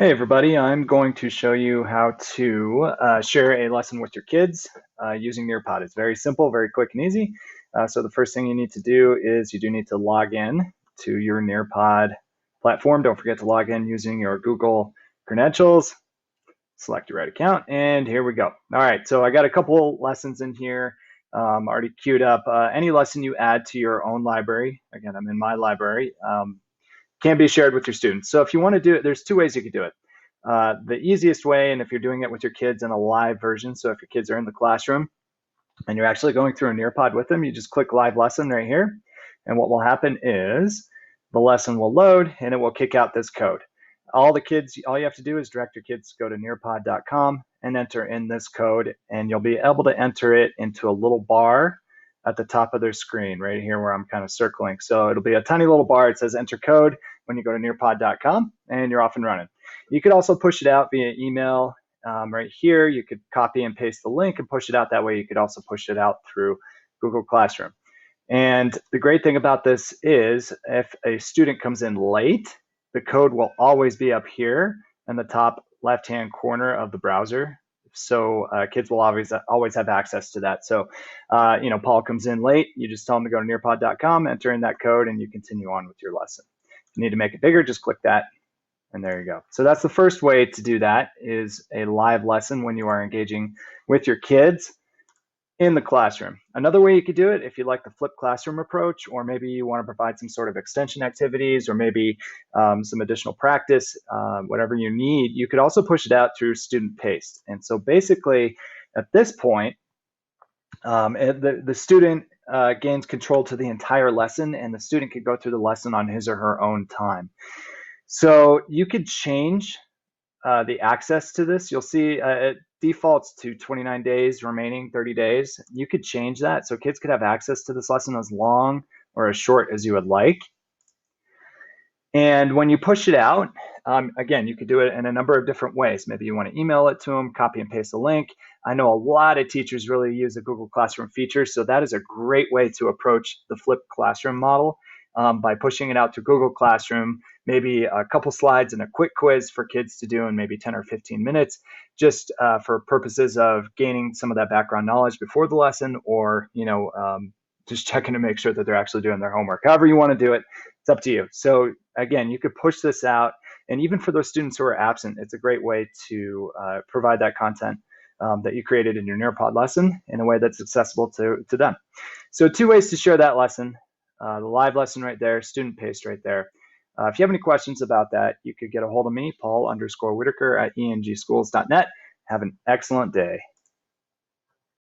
Hey everybody, I'm going to show you how to share a lesson with your kids using Nearpod. It's very simple, very quick and easy. So the first thing you need to do is you do need to log in to your Nearpod platform. Don't forget to log in using your Google credentials. Select your right account, and here we go. All right, so I got a couple lessons in here already queued up. Any lesson you add to your own library, again, I'm in my library, can be shared with your students. So if you want to do it, there's two ways you could do it. The easiest way, and if you're doing it with your kids in a live version, so if your kids are in the classroom and you're actually going through a Nearpod with them, you just click live lesson right here. And what will happen is the lesson will load and it will kick out this code. All you have to do is direct your kids to go to nearpod.com and enter in this code, and you'll be able to enter it into a little bar at the top of their screen right here where I'm kind of circling. So it'll be a tiny little bar. It says enter code when you go to nearpod.com, and you're off and running. You could also push it out via email right here. You could copy and paste the link and push it out that way. You could also push it out through Google Classroom. And the great thing about this is if a student comes in late, the code will always be up here in the top left-hand corner of the browser. So kids will always have access to that. So, Paul comes in late, you just tell him to go to nearpod.com, enter in that code, and you continue on with your lesson. If you need to make it bigger, just click that, and there you go. So that's the first way to do that, is a live lesson when you are engaging with your kids in the classroom. Another way you could do it, if you like the flipped classroom approach, or maybe you want to provide some sort of extension activities, or maybe some additional practice, whatever you need, you could also push it out through student paste. And so basically, at this point, the student gains control to the entire lesson, and the student could go through the lesson on his or her own time. So you could change the access to this. You'll see it defaults to 29 days remaining, 30 days. You could change that so kids could have access to this lesson as long or as short as you would like. And when you push it out, again, you could do it in a number of different ways. Maybe you want to email it to them, copy and paste the link. I know a lot of teachers really use the Google Classroom feature, so that is a great way to approach the flipped classroom model by pushing it out to Google Classroom, maybe a couple slides and a quick quiz for kids to do in maybe 10 or 15 minutes, just for purposes of gaining some of that background knowledge before the lesson, or just checking to make sure that they're actually doing their homework. However you want to do it, it's up to you. So again, you could push this out, and even for those students who are absent, it's a great way to provide that content that you created in your Nearpod lesson in a way that's accessible to them. So two ways to share that lesson, the live lesson right there, student paste right there. If you have any questions about that, you could get a hold of me, Paul_Whitaker at engschools.net. Have an excellent day.